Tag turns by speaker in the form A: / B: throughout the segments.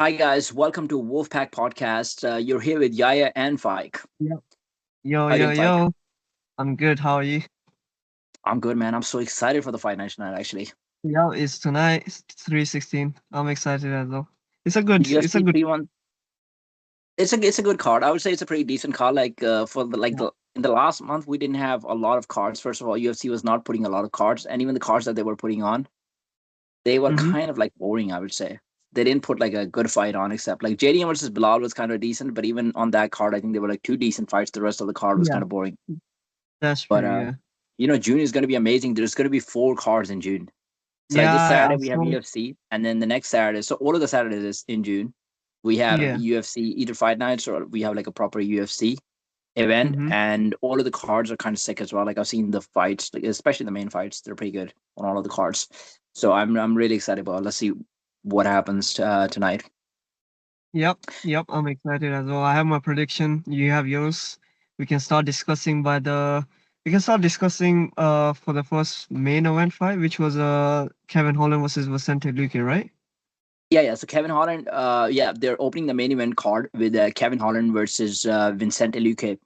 A: Hi guys, welcome to Wolfpack podcast. You're here with Yahya and Faiq.
B: Yep. Yo,
A: How you
B: yo,
A: doing, Faiq?
B: yo. I'm good. How are you?
A: I'm good, man. I'm so excited for the fight night tonight. Actually,
B: Yeah, it's tonight. It's 3:16. I'm excited as well. It's a good. It's a
A: UFC
B: good.
A: 3-1. It's a good card. I would say it's a pretty decent card. Like for the like
B: Yeah.
A: the in the last month, we didn't have a lot of cards. First of all, UFC was not putting a lot of cards, and even the cards that they were putting on, they were
B: Mm-hmm.
A: kind of like boring. I would say they didn't put like a good fight on, except like JDM versus Bilal was kind of decent, but even on that card, I think there were like two decent fights. The rest of the card was
B: Yeah,
A: kind of boring.
B: that's
A: But
B: true. Yeah.
A: June is going to be amazing. There's going to be four cards in June. So like
B: Yeah,
A: this
B: I
A: Saturday we have
B: saw.
A: UFC, and then the next Saturday. So all of the Saturdays is in June. We have
B: Yeah.
A: UFC either fight nights or we have like a proper UFC event,
B: Mm-hmm.
A: and all of the cards are kind of sick as well. Like I've seen the fights, like especially the main fights, they're pretty good on all of the cards. So I'm really excited about. It. Let's see what happens tonight.
B: Yep. Yep. I'm excited as well. I have my prediction. You have yours. We can start discussing by the. We can start discussing for the first main event fight, which was Kevin Holland versus Vicente Luque, right?
A: Yeah. So Kevin Holland, yeah, they're opening the main event card with Kevin Holland versus Vincente Luque.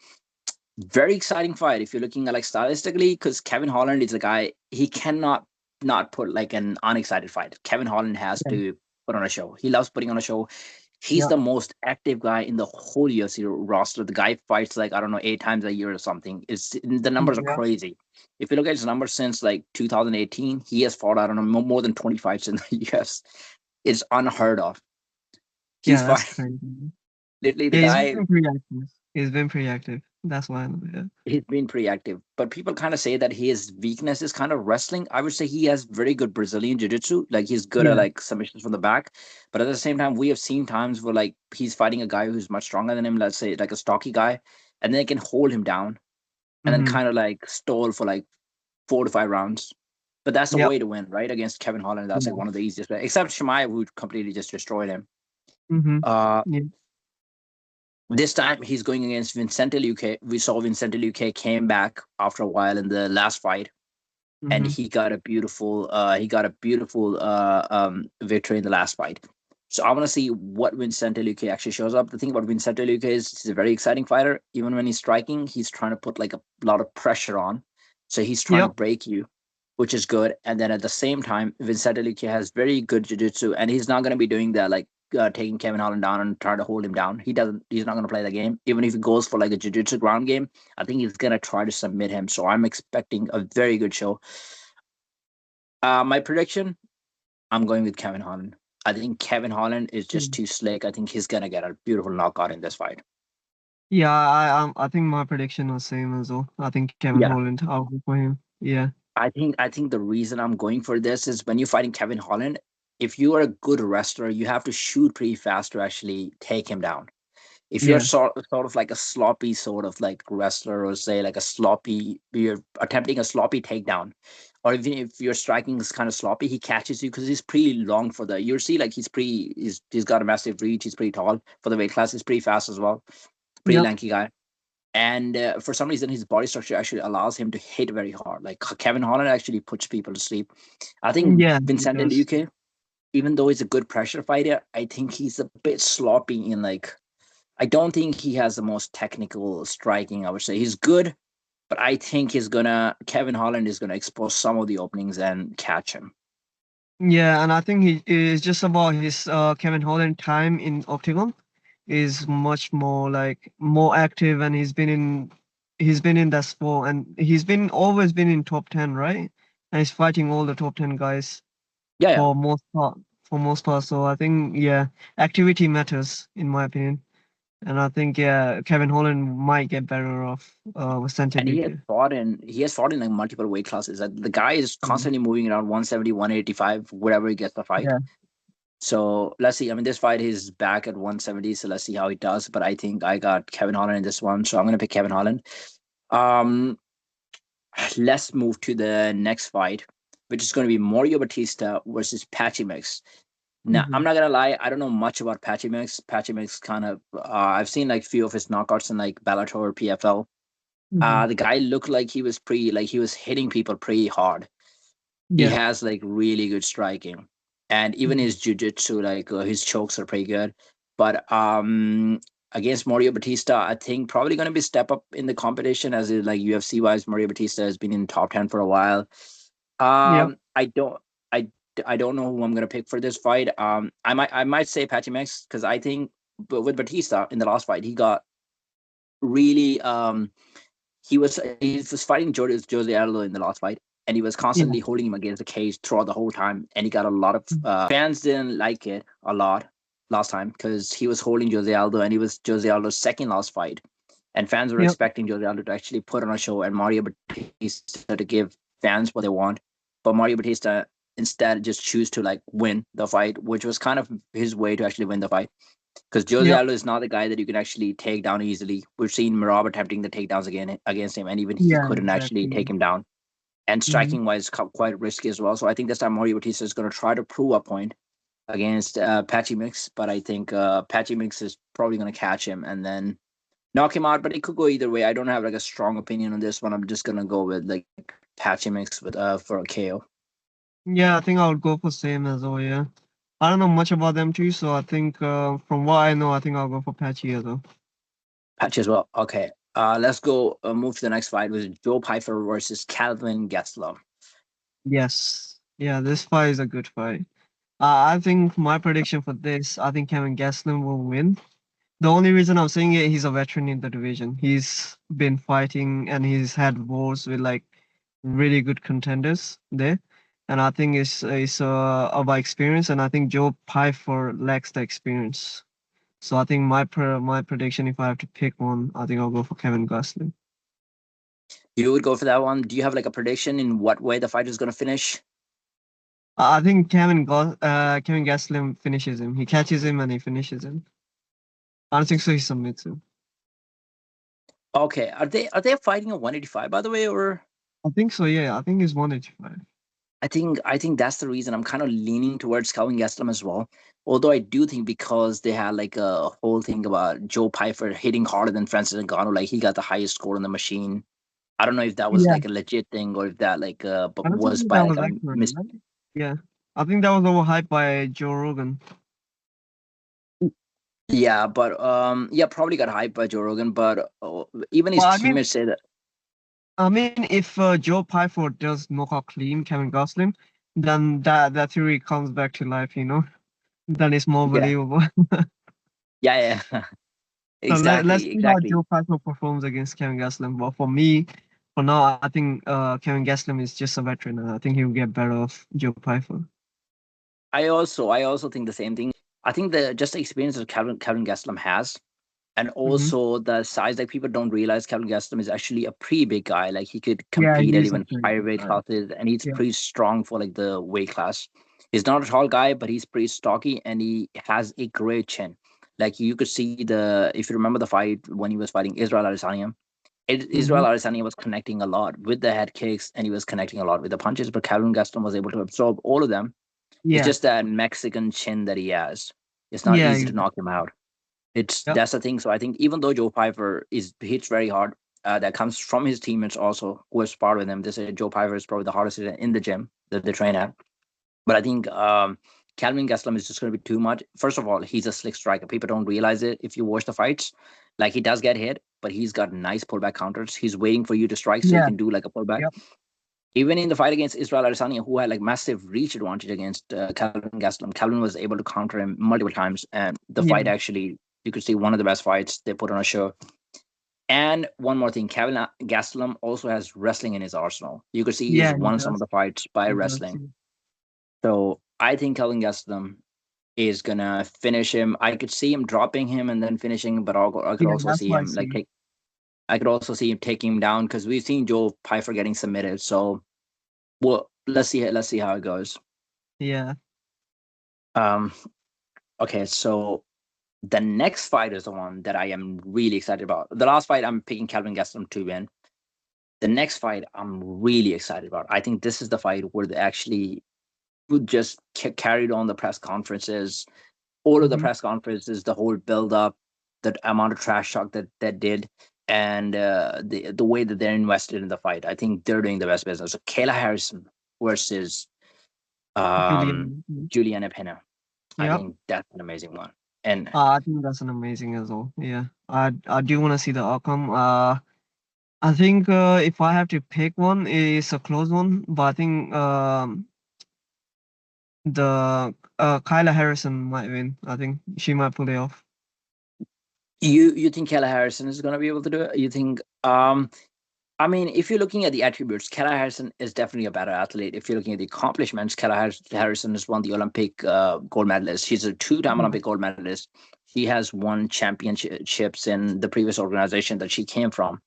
A: Very exciting fight if you're looking at like stylistically, because Kevin Holland is a guy he cannot not put like an unexcited fight. Kevin Holland has
B: Yeah.
A: to put on a show. He loves putting on a show. He's
B: Yep.
A: the most active guy in the whole UFC roster. The guy fights like I don't know 8 times a year or something. It's the numbers are
B: Yeah.
A: crazy. If you look at his numbers since like 2018, he has fought I don't know more than 20 fights in the UFC. It's unheard of. He's
B: Yeah. That's
A: fighting
B: crazy.
A: literally the
B: Yeah, he's
A: guy.
B: been pretty active. He's been pretty active. That's why I know. Yeah.
A: He's been pretty active, but people kind of say that his weakness is kind of wrestling. I would say he has very good Brazilian jiu-jitsu. Like he's good at
B: Yeah.
A: like submissions from the back, but at the same time, we have seen times where like he's fighting a guy who's much stronger than him. Let's say like a stocky guy, and they can hold him down and then
B: Mm-hmm.
A: kind of like stall for like 4 to 5 rounds. But that's the
B: Yep.
A: way to win, right? Against Kevin Holland, that's like
B: Yeah.
A: one of the easiest ways. Except Shemaev, who completely just destroyed him.
B: Mm-hmm.
A: Uh,
B: Yeah.
A: this time he's going against Vincente Luque. We saw Vincente Luque came back after a while in the last fight and
B: Mm-hmm.
A: he got a beautiful victory in the last fight. So I want to see what Vincente Luque actually shows up. The thing about Vincente Luque is he's a very exciting fighter. Even when he's striking, he's trying to put like a lot of pressure on. So he's trying to
B: Yep.
A: break you, which is good. And then at the same time, Vincente Luque has very good jiu-jitsu, and he's not going to be doing that like taking Kevin Holland down and trying to hold him down. He doesn't. He's not going to play the game. Even if he goes for like a jiu-jitsu ground game, I think he's going to try to submit him. So I'm expecting a very good show. My prediction: I'm going with Kevin Holland. I think Kevin Holland is just
B: Mm.
A: too slick. I think he's gonna get a beautiful knockout in this fight.
B: Yeah, I think my prediction was same as well. I think Kevin
A: Yeah,
B: Holland, I'll go for him. Yeah.
A: I think the reason I'm going for this is when you're fighting Kevin Holland, if you are a good wrestler, you have to shoot pretty fast to actually take him down. If you're
B: Yeah.
A: sort of like a sloppy sort of like wrestler, or say like a sloppy, you're attempting a sloppy takedown, or even if your striking is kind of sloppy, he catches you because he's pretty long for the. You see, like he's got a massive reach. He's pretty tall for the weight class. He's pretty fast as well. Pretty
B: Yep.
A: lanky guy. And for some reason, his body structure actually allows him to hit very hard. Like Kevin Holland actually puts people to sleep. I think
B: Yeah, he
A: Vincente
B: does.
A: Luque, even though he's a good pressure fighter, I think he's a bit sloppy in like I don't think he has the most technical striking. I would say he's good, but I think Kevin Holland is gonna expose some of the openings and catch him.
B: Yeah, and I think he is just about his Kevin Holland time in Octagon is much more like more active, and he's been in that sport, and he's been always been in top 10, right? And he's fighting all the top 10 guys
A: Yeah, yeah.
B: for most part. For most part, so I think yeah, activity matters in my opinion, and I think yeah, Kevin Holland might get better off with Santa
A: And
B: Luque.
A: he has fought in like multiple weight classes. Like, the guy is
B: Mm.
A: constantly moving around 170, 185, wherever he gets the fight.
B: Yeah.
A: So let's see. I mean, this fight he's back at 170, so let's see how he does. But I think I got Kevin Holland in this one, so I'm gonna pick Kevin Holland. Um, let's move to the next fight, which is going to be Mario Batista versus Patchy Mix. Now,
B: Hmm.
A: I'm not gonna lie, I don't know much about Patchy Mix. Patchy Mix kind of, I've seen like few of his knockouts in like Bellator or PFL.
B: Hmm.
A: The guy looked like he was hitting people pretty hard. He
B: Yeah.
A: has like really good striking, and even
B: Mhm.
A: his jiu-jitsu, like his chokes are pretty good. But against Mario Bautista, I think probably going to be step up in the competition, as like UFC wise. Mario Bautista has been in top 10 for a while.
B: Yep.
A: I don't I I don't know who I'm going to pick for this fight. I might say Patchy Mix, because I think, but with Batista in the last fight, he got really he was fighting Jose Aldo in the last fight, and he was
B: Yeah.
A: constantly holding him against the cage throughout the whole time, and he got a lot of fans didn't like it a lot last time, because he was holding Jose Aldo, and he was Jose Aldo's second last fight, and fans were
B: Yep.
A: expecting Jose Aldo to actually put on a show and Mario Batista to give fans what they want, but Mario Batista instead just choose to like win the fight, which was kind of his way to actually win the fight, because Jose
B: Yep.
A: Aldo is not the guy that you can actually take down easily. We've seen Merab attempting the takedowns again against him, and even he
B: Yeah.
A: couldn't actually take
B: Exactly.
A: him down. And
B: Hmm.
A: striking wise, quite risky as well. So I think this time Mario Batista is going to try to prove a point against Patchy Mix, but I think Patchy Mix is probably going to catch him and then knock him out. But it could go either way. I don't have like a strong opinion on this one. I'm just going to go with like Patchy Mix with for a KO.
B: Yeah, I think I would go for same as well. Yeah. I don't know much about them too, so I think from what I know, I think I'll go for Patchy as well.
A: Patchy as well. Okay. Let's go move to the next fight with Joe Pyfer versus Kelvin Gastelum.
B: Yes. Yeah, this fight is a good fight. I think my prediction for this, I think Kevin Gastelum will win. The only reason I'm saying it, he's a veteran in the division. He's been fighting and he's had wars with like really good contenders there. And I think it's about experience. And I think Joe Pyfer lacks the experience. So I think my prediction, if I have to pick one, I think I'll go for Kevin Gastelum.
A: You would go for that one. Do you have like a prediction in what way the fight is going to finish?
B: I think Kevin Gastelum finishes him. He catches him and he finishes him. I don't think so. He submits him.
A: Okay, are they fighting a 185 by the way, or
B: I think so. Yeah, I think he's 185.
A: I think that's the reason I'm kind of leaning towards Kelvin Gastelum as well. Although I do think because they had like a whole thing about Joe Pyfer hitting harder than Francis Ngannou, like he got the highest score on the machine. I don't know if that was
B: Yeah,
A: like a legit thing or if that like but
B: I don't
A: was
B: think
A: by
B: that
A: like
B: was
A: a
B: accurate,
A: mis.
B: right? Yeah, I think that was overhyped by Joe Rogan.
A: Yeah, but yeah, probably got hyped by Joe Rogan, but even his
B: Well, I mean,
A: teammates say that.
B: if Joe Pyford does knock out clean Kevin Gosling, then that theory comes back to life. Then it's more
A: Yeah,
B: believable.
A: yeah, yeah.
B: So let's
A: Exactly,
B: see how
A: exactly.
B: Joe Pyford performs against Kevin Gastelum. But for me, for now, I think Kevin Gastelum is just a veteran, and I think he'll get better off Joe Pyford.
A: I also think the same thing. I think the just the experience that Kelvin Gastelum has, and
B: Hmm.
A: also the size, like people don't realize Kelvin Gastelum is actually a pretty big guy. Like he could
B: Yeah,
A: compete
B: he
A: at
B: is a
A: even
B: pretty
A: higher
B: good
A: weight
B: guy.
A: classes, and he's
B: Yeah.
A: pretty strong for like the weight class. He's not a tall guy, but he's pretty stocky, and he has a great chin. Like you could see if you remember the fight when he was fighting Israel Adesanya,
B: Hmm.
A: Israel Adesanya was connecting a lot with the head kicks, and he was connecting a lot with the punches, but Calvin Gaston was able to absorb all of them. It's
B: Yeah.
A: just that Mexican chin that he has. It's not
B: Yeah.
A: easy to knock him out. It's
B: Yep.
A: That's the thing. So I think even though Joe Piper is hits very hard, that comes from his teammates also who have sparred with him. They say Joe Piper is probably the hardest hitter in the gym that they train at. But I think Calvin Gastelum is just going to be too much. First of all, he's a slick striker. People don't realize it if you watch the fights. Like he does get hit, but he's got nice pullback counters. He's waiting for you to strike so he
B: Yeah.
A: can do like a pullback.
B: Yep.
A: Even in the fight against Israel Adesanya, who had like massive reach advantage against Calvin Gastelum, Calvin was able to counter him multiple times, and the
B: Yeah.
A: fight actually, you could see one of the best fights they put on a show. And one more thing, Calvin Gastelum also has wrestling in his arsenal. You could see he's
B: Yeah. He
A: won some of
B: does.
A: the fights by
B: He does.
A: wrestling. So I think Calvin Gastelum is gonna finish him. I could see him dropping him and then finishing, but I could
B: Yeah.
A: also
B: That's
A: see
B: what I
A: him like
B: see.
A: take. I could also see him taking him down because we've seen Joe Pyfer getting submitted. So well, let's see how it goes.
B: Yeah.
A: Um, okay, so the next fight is the one that I am really excited about. The last fight, I'm picking Calvin Gastelum to win. The next fight, I'm really excited about. I think this is the fight where they actually just carried on the press conferences, all of the
B: Hmm.
A: press conferences, the whole build up, the amount of trash talk that did, and the way that they're invested in the fight. I think they're doing the best business. So Kayla Harrison versus Um,
B: Julian.
A: Julianna Pena. I
B: Yep.
A: think that's an amazing one. And
B: I think that's an amazing as well. Yeah. I do want to see the outcome. I think if I have to pick one, it's a close one, but I think the Kyla Harrison might win. I think she might pull it off.
A: you think Kayla Harrison is going to be able to do it? You think? I mean, if you're looking at the attributes, Kayla Harrison is definitely a better athlete. If you're looking at the accomplishments, Harrison is one of the Olympic gold medalists. She's a two-time
B: Mhm.
A: Olympic gold medalist. She has won championships in the previous organization that she came from.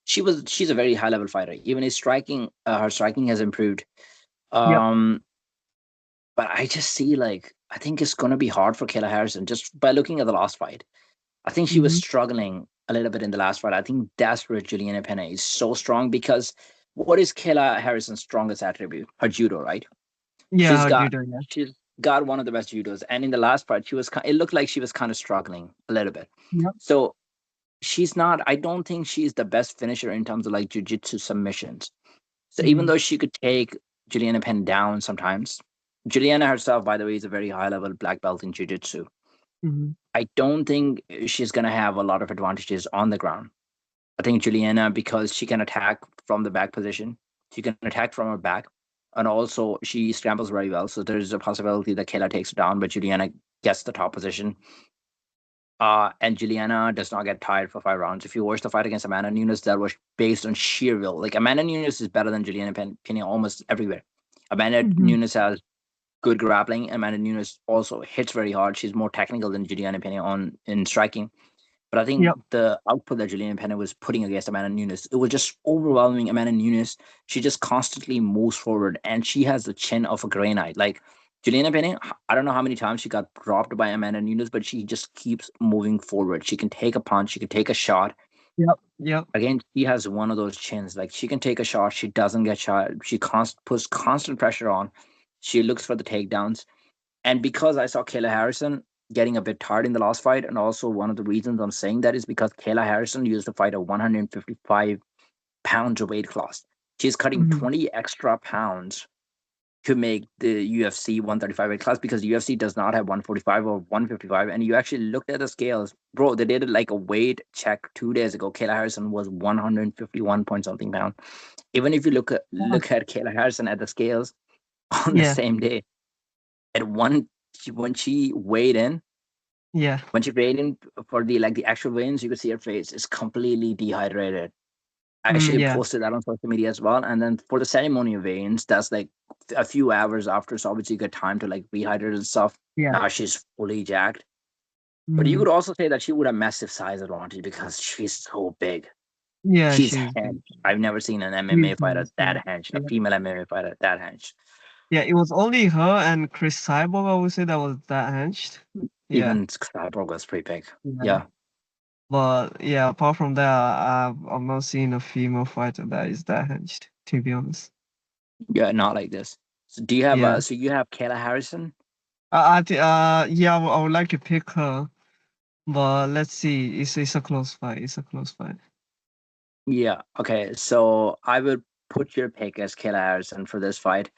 A: She's a very high level fighter. Even his striking, her striking has improved.
B: Yep.
A: Um, but I just see like I think it's gonna be hard for Kayla Harrison just by looking at the last fight. I think she was
B: Hmm.
A: struggling a little bit in the last fight. I think that's where Juliana Pena is so strong because what is Kayla Harrison's strongest attribute? Her judo, right?
B: Yeah,
A: She's
B: her
A: got
B: judo. Yeah.
A: she's got one of the best judos, and in the last fight, it looked like she was kind of struggling a little bit.
B: Yep.
A: So she's not. I don't think she's the best finisher in terms of like jujitsu submissions. So even
B: Hmm.
A: though she could take Juliana Penn down sometimes, Juliana herself, by the way, is a very high level black belt in jiu-jitsu.
B: Hmm.
A: I don't think she's going to have a lot of advantages on the ground. I think Juliana, because she can attack from the back position, she can attack from her back, and also she scrambles very well. So there's a possibility that Kayla takes her down, but Juliana gets the top position. And Juliana does not get tired for 5 rounds. If you watch the fight against Amanda Nunes, that was based on sheer will. Like Amanda Nunes is better than Juliana Pena almost everywhere. Amanda
B: Hmm.
A: Nunes has good grappling. Amanda Nunes also hits very hard. She's more technical than Juliana Pena on in striking. But I think
B: Yep.
A: the output that Juliana Pena was putting against Amanda Nunes, it was just overwhelming. Amanda Nunes, she just constantly moves forward, and she has the chin of a granite. Like Juliana Pena, I don't know how many times she got dropped by Amanda Nunes, but she just keeps moving forward. She can take a punch, she can take a shot.
B: Yep. Yep.
A: Again, she has one of those chins. Like she can take a shot, she doesn't get shot. She puts constant pressure on. She looks for the takedowns. And because I saw Kayla Harrison getting a bit tired in the last fight, and also one of the reasons I'm saying that is because Kayla Harrison used to fight a 155 pounds weight class. She's cutting
B: Hmm.
A: 20 extra pounds to make the UFC 135 weight class because UFC does not have 145 or 155. And you actually looked at the scales, bro. They did like a weight check 2 days ago. Kayla Harrison was 151 point something pound. Even if you look at Kayla Harrison at the scales on the
B: Yeah.
A: same day, at when she weighed in,
B: Yeah.
A: when she weighed in for the actual weigh-ins, you could see her face is completely dehydrated. I
B: Mm,
A: actually
B: yeah.
A: posted that on social media as well. And then for the ceremony of weigh-ins, that's like a few hours after, so obviously you get time to like rehydrate and stuff.
B: Yeah.
A: Now she's fully jacked. But you
B: Mm.
A: could also say that she would have massive size advantage because she's so big.
B: Yeah.
A: She's
B: She's big.
A: hinged. I've never seen an
B: She's
A: MMA fighter
B: nice. Yeah.
A: that hinged, a
B: Yeah.
A: female MMA fighter that hinged.
B: Yeah. It was only her and Chris Cyborg, I would say, that was that hunched. Yeah.
A: Even Cyborg was pretty big.
B: Yeah.
A: Yeah.
B: But yeah, apart from that, I've not seen a female fighter that is that hunched, to be honest.
A: Yeah, not like this. So do you have
B: Yeah.
A: so you have Kayla Harrison?
B: Yeah, I would like to pick her, but let's see. It's a close fight. It's a close fight.
A: Yeah. Okay. So I would put your pick as Kayla Harrison for this fight.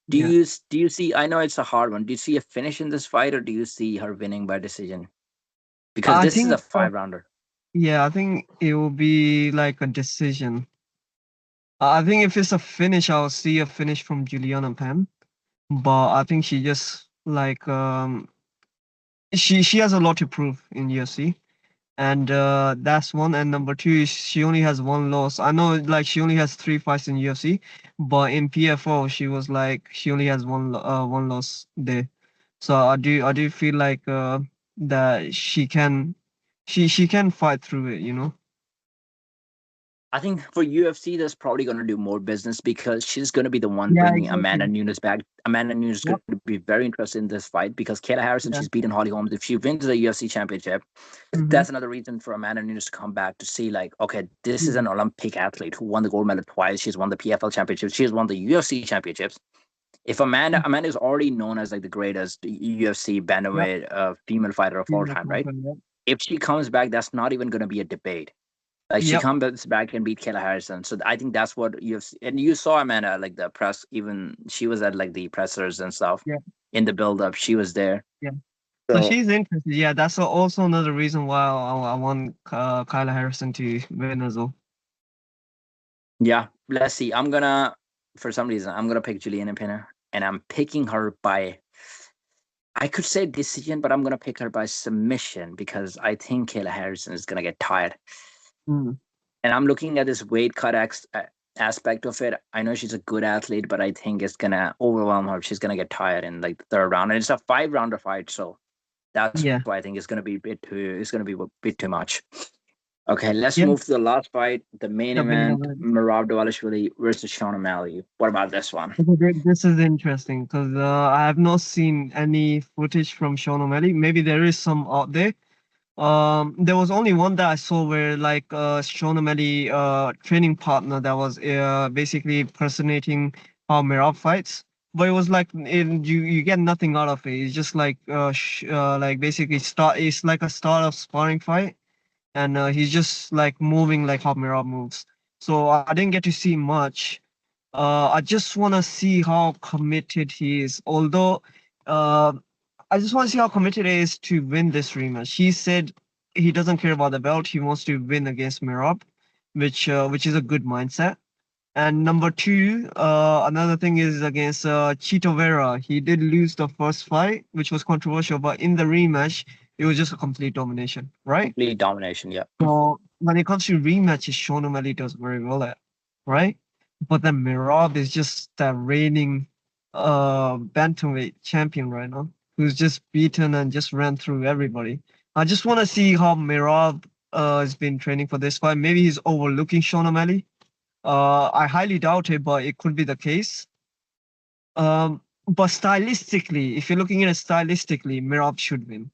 B: Yeah.
A: Do you see? I know it's a hard one. Do you see a finish in this fight, or do you see her winning by decision? Because
B: I
A: this is a
B: think,
A: 5 rounder.
B: yeah, I think it will be like a decision. I think if it's a finish, I'll see a finish from Juliana Penn. But I think she just like she has a lot to prove in UFC. And that's one. And number two is she only has one loss. I know, like, she only has three fights in UFC, but in PFO she was like she only has one loss there. So I do feel like that she can fight through it, you know.
A: I think for UFC, that's probably going to do more business because she's going to be the one
B: Yeah,
A: bringing Amanda
B: exactly.
A: Nunes back. Amanda Nunes is going
B: Yep.
A: to be very interested in this fight because Kayla Harrison,
B: Yeah.
A: she's beaten Holly Holmes. If she wins the UFC championship,
B: Mm-hmm.
A: that's another reason for Amanda Nunes to come back to see, like, okay, this is
B: Yeah.
A: an Olympic athlete who won the gold medal twice. She's won the PFL championship. She's won the UFC championships. If Amanda is already known as like the greatest UFC
B: Yep.
A: bantamweight female fighter of all
B: Female
A: time, right?
B: fighter, yep.
A: If she comes back, that's not even going to be a debate. Like she
B: Yep.
A: comes back and beat Kayla Harrison. So I think that's what and you saw Amanda like the press. Even she was at like the pressers and stuff
B: Yeah.
A: in the build up. She was there.
B: Yeah. So
A: So
B: she's interested. Yeah, that's also another reason why I want Kyla Harrison to win as well.
A: yeah, let's see. For some reason, I'm gonna pick Julianna Pinner, and I'm picking her by. I could say decision, but I'm gonna pick her by submission because I think Kayla Harrison is gonna get tired.
B: Mm.
A: And I'm looking at this weight cut aspect of it. I know she's a good athlete, but I think it's gonna overwhelm her. She's gonna get tired in like the third round, and it's a 5 rounder fight, so that's
B: Yeah.
A: why I think it's gonna be a bit too. It's gonna be a bit too much. Okay, let's
B: Yeah.
A: move to the last fight, the main
B: The main
A: event:
B: event.
A: Merab versus Sean O'Malley. What about this one?
B: Okay, this is interesting because I have not seen any footage from Sean O'Malley. Maybe there is some out there. There was only one that I saw where like Sean O'Malley training partner that was basically personating how Merab fights. But it was like you get nothing out of it. It's just like basically start. It's like a start of sparring fight, and he's just like moving like how Merab moves. So I didn't get to see much. I just want to see how committed he is. Although, uh, I just want to see how committed he is to win this rematch. He said he doesn't care about the belt. He wants to win against Merab, which is a good mindset. And number two, another thing is against Chito Vera. He did lose the first fight, which was controversial, but in the rematch, it was just a complete domination, right?
A: Complete domination. Yeah.
B: So when it comes to rematches, Sean O'Malley does very well at, right? But then Merab is just the reigning bantamweight champion right now, who's just beaten and just ran through everybody. I just want to see how Merab has been training for this fight. Maybe he's overlooking Sean O'Malley. I highly doubt it, but it could be the case. But stylistically, if you're looking at it stylistically, Merab should win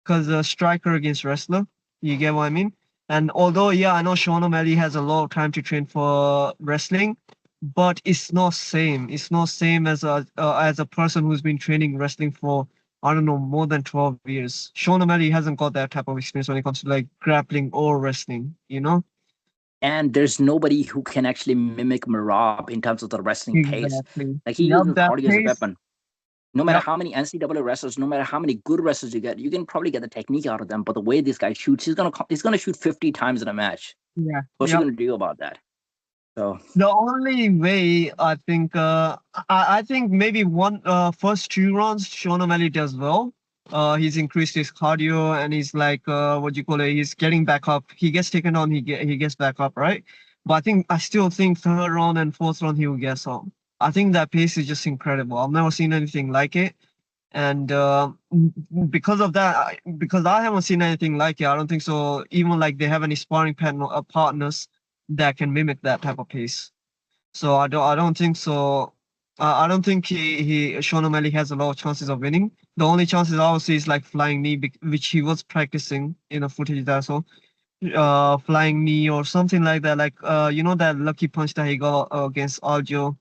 B: because a striker against wrestler. You get what I mean? And although, yeah, I know Sean O'Malley has a lot of time to train for wrestling, but it's not same. It's not same as a person who's been training wrestling for I don't know more than 12 years. Sean O'Malley hasn't got that type of experience when it comes to like grappling or wrestling. You know?
A: And there's nobody who can actually mimic Merab in terms of the wrestling pace.
B: Exactly.
A: Like he
B: Yep,
A: uses
B: that
A: cardio as a
B: pace.
A: weapon. No matter
B: Yep.
A: how many NCAA wrestlers, no matter how many good wrestlers you get, you can probably get the technique out of them. But the way this guy shoots, he's gonna shoot 50 times in a match.
B: Yeah.
A: What's he
B: Yep.
A: gonna do about that? So
B: The only way I think maybe one first 2 rounds Sean O'Malley does well. He's increased his cardio and he's like what do you call it? He's getting back up. He gets taken on, he gets back up, right? But I still think third round and fourth round he will get on. I think that pace is just incredible. I've never seen anything like it. And because of that, because I haven't seen anything like it, I don't think so. Even like they have any partners that can mimic that type of pace. So I don't think so. I don't think Sean O'Malley has a lot of chances of winning. The only chances I would see is like flying knee, which he was practicing in a footage that I saw. Flying knee or something like that. Like that lucky punch that he got against Aljo,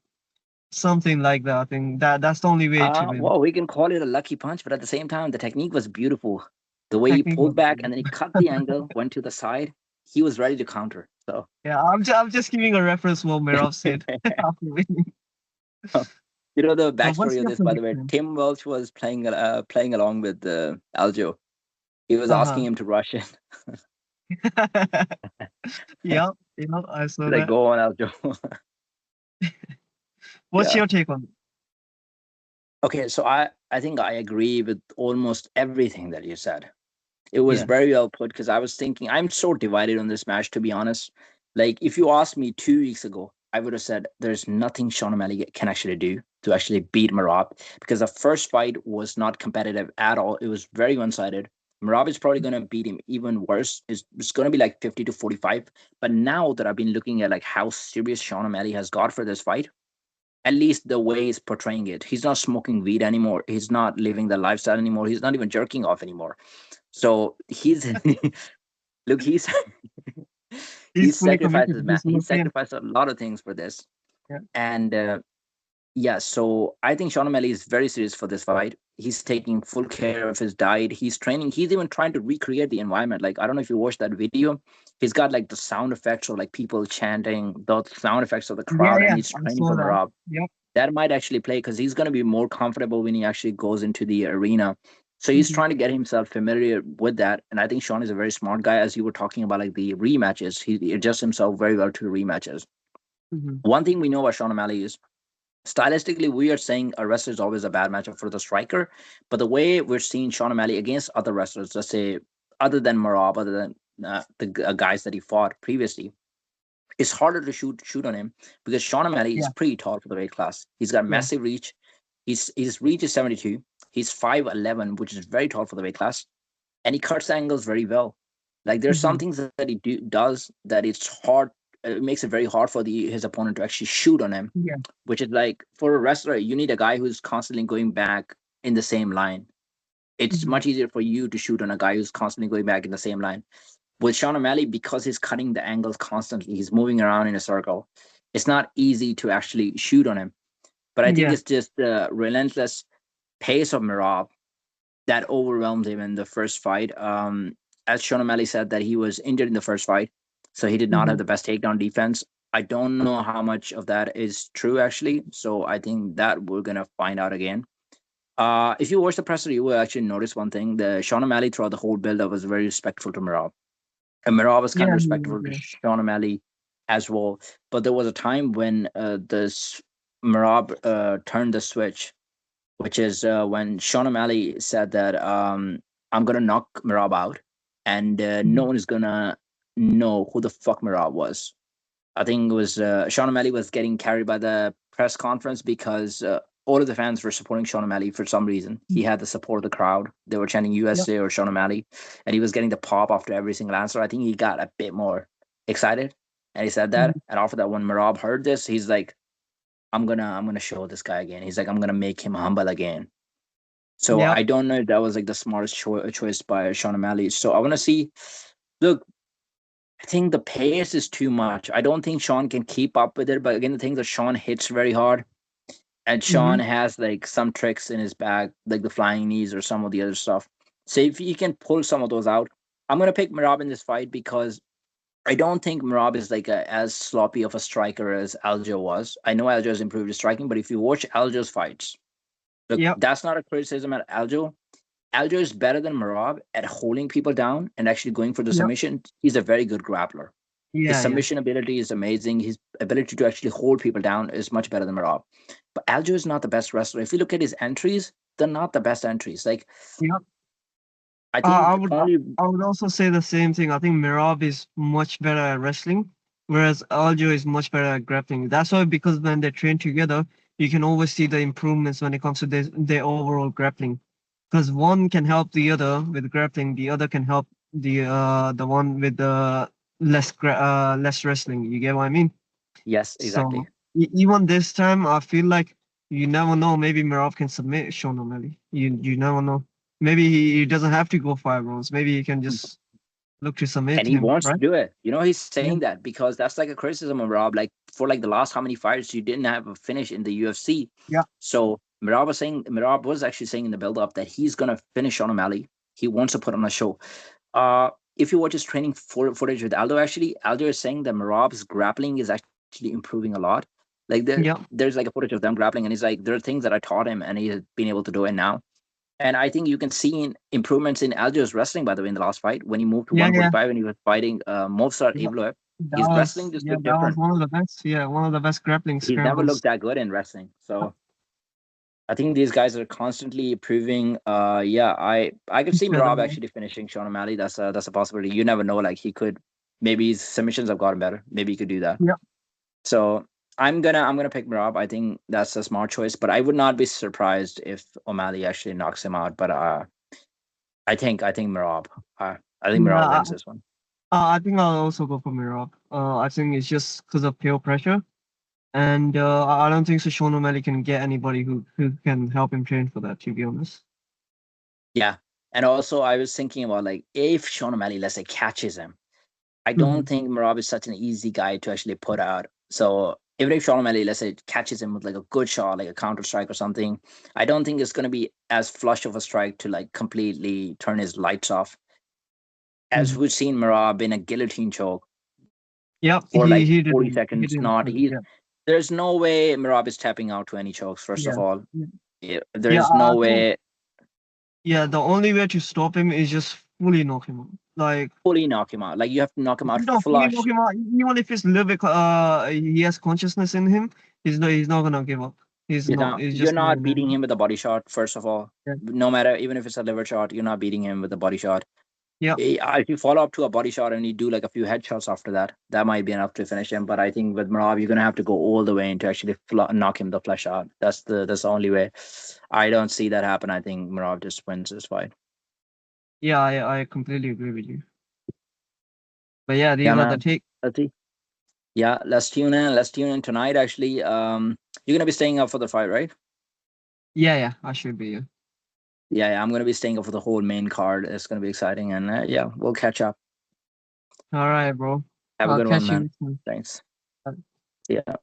B: something like that. I think that's the only way to win.
A: well, we can call it a lucky punch, but at the same time, the technique was beautiful. The way he
B: Technique was
A: pulled back and then he
B: beautiful.
A: cut the angle, went to the side. He was ready to counter. So
B: Yeah, I'm just giving a reference what Merab said after winning.
A: the
B: But what's
A: backstory of
B: your
A: this, by the way,
B: prediction?
A: Tim Welch was playing along with Aljo. He was
B: Uh-huh.
A: asking him to rush in.
B: Yeah, I saw
A: Like,
B: that.
A: go on, Aljo.
B: What's
A: Yeah.
B: your take on it?
A: Okay, so I think I agree with almost everything that you said. It was
B: Yeah.
A: very well put because I was thinking I'm so divided on this match, to be honest. Like, if you asked me 2 weeks ago, I would have said there's nothing Sean O'Malley can actually do to actually beat Merab because the first fight was not competitive at all. It was very one-sided. Merab is probably going to beat him even worse. It's going to be like 50 to 45. But now that I've been looking at like how serious Sean O'Malley has got for this fight, at least the way he's portraying it, he's not smoking weed anymore. He's not living the lifestyle anymore. He's not even jerking off anymore. So he's look,
B: He's
A: he's
B: fully
A: sacrificed
B: committed
A: his
B: to
A: man.
B: this
A: He's
B: look. Yeah.
A: sacrificed a lot of things for this,
B: Yeah.
A: and yeah. So I think Sean O'Malley is very serious for this fight. He's taking full care of his diet. He's training. He's even trying to recreate the environment. Like, I don't know if you watched that video. He's got like the sound effects of like people chanting, the sound effects of the
B: Yeah,
A: crowd, and
B: yeah,
A: he's
B: I
A: training
B: saw
A: for
B: that.
A: Merab.
B: Yep.
A: That might actually play because he's going to be more comfortable when he actually goes into the arena. So he's
B: Hmm.
A: trying to get himself familiar with that. And I think Sean is a very smart guy, as you were talking about, like the rematches. He adjusts himself very well to the rematches.
B: Hmm.
A: One thing we know about Sean O'Malley is stylistically, we are saying a wrestler is always a bad matchup for the striker. But the way we're seeing Sean O'Malley against other wrestlers, let's say other than Marab, other than the guys that he fought previously, it's harder to shoot on him because Sean O'Malley is
B: Yeah,
A: pretty tall for the weight class. He's got
B: yeah.
A: massive reach. His reach is 72. He's 5'11", which is very tall for the weight class, and he cuts angles very well. Like there's some
B: Hmm.
A: things that does that it's hard. It makes it very hard for his opponent to actually shoot on him,
B: Yeah.
A: which is like for a wrestler, you need a guy who's constantly going back in the same line. It's
B: Hmm.
A: much easier for you to shoot on a guy who's constantly going back in the same line. With Sean O'Malley, because he's cutting the angles constantly, he's moving around in a circle. It's not easy to actually shoot on him. But I think
B: Yeah.
A: it's just the relentless pace of Merab that overwhelmed him in the first fight. As Sean O'Malley said that he was injured in the first fight, so he did not
B: Hmm.
A: have the best takedown defense. I don't know how much of that is true actually. So I think that we're gonna find out again. If you watch the presser, you will actually notice one thing: the Sean O'Malley throughout the whole build-up was very respectful to Merab, and Merab was kind of
B: Yeah. He was,
A: respectful to
B: yeah.
A: Sean O'Malley as well. But there was a time when this Merab turned the switch, which is when Sean O'Malley said that I'm gonna knock Merab out, and no
B: Mhm.
A: one is gonna know who the fuck Merab was. I think it was Sean O'Malley was getting carried by the press conference because all of the fans were supporting Sean O'Malley for some reason. He had the support of the crowd. They were chanting
B: Yep.
A: USA or Sean O'Malley, and he was getting the pop after every single answer. I think he got a bit more excited, and he said
B: Mhm.
A: that. And after that, when Merab heard this, he's like, I'm gonna show this guy again." He's like, "I'm gonna make him humble again." So
B: Yep.
A: I don't know if that was like the smartest choice by Sean O'Malley. So I want to see. Look, I think the pace is too much. I don't think Sean can keep up with it. But again, the thing that Sean hits very hard, and Sean
B: Mhm.
A: has like some tricks in his bag, like the flying knees or some of the other stuff. So if he can pull some of those out, I'm gonna pick Merab in this fight because I don't think Merab is like as sloppy of a striker as Aljo was. I know Aljo has improved his striking, but if you watch Aljo's fights, look,
B: Yep.
A: that's not a criticism at Aljo. Aljo is better than Merab at holding people down and actually going for the
B: Yep.
A: submission. He's a very good grappler. His
B: Yeah. Yeah.
A: submission ability is amazing. His ability to actually hold people down is much better than Merab. But Aljo is not the best wrestler. If you look at his entries, they're not the best entries. Like
B: Yep.
A: I
B: I
A: think
B: would.
A: only
B: I would also say the same thing. I think Merab is much better at wrestling, whereas Aljo is much better at grappling. That's why, because when they train together, you can always see the improvements when it comes to their overall grappling. Because one can help the other with grappling, the other can help the one with the less wrestling. You get what I mean?
A: yes, exactly.
B: So even this time, I feel like you never know. Maybe Merab can submit Sean O'Malley. You never know. Maybe he doesn't have to go 5 rounds. Maybe he can just look to submit
A: And he
B: him,
A: wants to
B: right?
A: do it. He's
B: Yeah.
A: saying that because that's like a criticism of Rob. Like for like the last how many fights you didn't have a finish in the UFC.
B: Yeah.
A: So Merab was actually saying in the build up that he's gonna finish on O'Malley. He wants to put on a show. If you watch his training footage with Aldo, actually, Aldo is saying that Merab's grappling is actually improving a lot. Like
B: Yeah.
A: there's like a footage of them grappling, and he's like, there are things that I taught him, and he has been able to do it now. And I think you can see improvements in Aljo's wrestling, by the way, in the last fight when he moved to
B: Yeah. Yeah.
A: 145 and he was fighting Movsar
B: Yeah.
A: Evloev.
B: That
A: His
B: was
A: wrestling just
B: yeah.
A: looked
B: That was
A: different.
B: one of the best. Yeah, one of the best grappling
A: He's never
B: scrambles.
A: looked that good in wrestling. So I think these guys are constantly improving. Yeah, I could see
B: Each other.
A: Rob actually finishing Sean O'Malley. That's a possibility. You never know. Like he could, maybe his submissions have gotten better. Maybe he could do that.
B: Yeah.
A: So I'm gonna pick Merab. I think that's a smart choice, but I would not be surprised if O'Malley actually knocks him out. But I think Merab. I think Merab
B: Yeah.
A: wins this one.
B: I think I'll also go for Merab. I think it's just because of peer pressure. And I don't think so Sean O'Malley can get anybody who can help him train for that, to be honest.
A: Yeah, and also I was thinking about like if Sean O'Malley, let's say, catches him, I
B: Hmm.
A: don't think Merab is such an easy guy to actually put out. So even if Sean O'Malley, let's say, catches him with like a good shot, like a counter strike or something, I don't think it's going to be as flush of a strike to like completely turn his lights off. As
B: Mhm.
A: we've seen Merab in a guillotine choke
B: Yep,
A: for like
B: he
A: 40
B: didn't
A: seconds, not he's
B: yeah
A: there's no way Merab is tapping out to any chokes, first
B: yeah
A: of all.
B: yeah yeah.
A: There's
B: I
A: no
B: think
A: way
B: yeah, the only way to stop him is just fully knock him out. Like
A: fully knock him out. Like you have to knock him
B: if
A: out
B: you don't fully knock
A: flush.
B: him out, even if it's a little bit he has consciousness in him, he's not gonna give up. He's not. He's
A: You're
B: just not
A: not
B: gonna.
A: beating him with a body shot, first of all.
B: Yeah.
A: No matter, even if it's a liver shot, you're not beating him with a body shot.
B: Yep.
A: If you follow up to a body shot and you do like a few headshots after that, that might be enough to finish him. But I think with Marab, you're gonna have to go all the way in to actually knock him the flesh out. That's the only way. I don't see that happen. I think Marab just wins this fight.
B: Yeah, I completely agree with you. But yeah, these
A: Yeah,
B: are the
A: man.
B: take.
A: Let's see. Yeah, let's tune in. Let's tune in tonight. Actually, you're gonna be staying up for the fight, right?
B: Yeah, yeah, I should be. Yeah.
A: Yeah, I'm gonna be staying up for the whole main card. It's gonna be exciting, and yeah, we'll catch up.
B: All right, bro.
A: Have a
B: I'll
A: good one,
B: catch you
A: man.
B: next time.
A: Thanks.
B: Bye.
A: Yeah.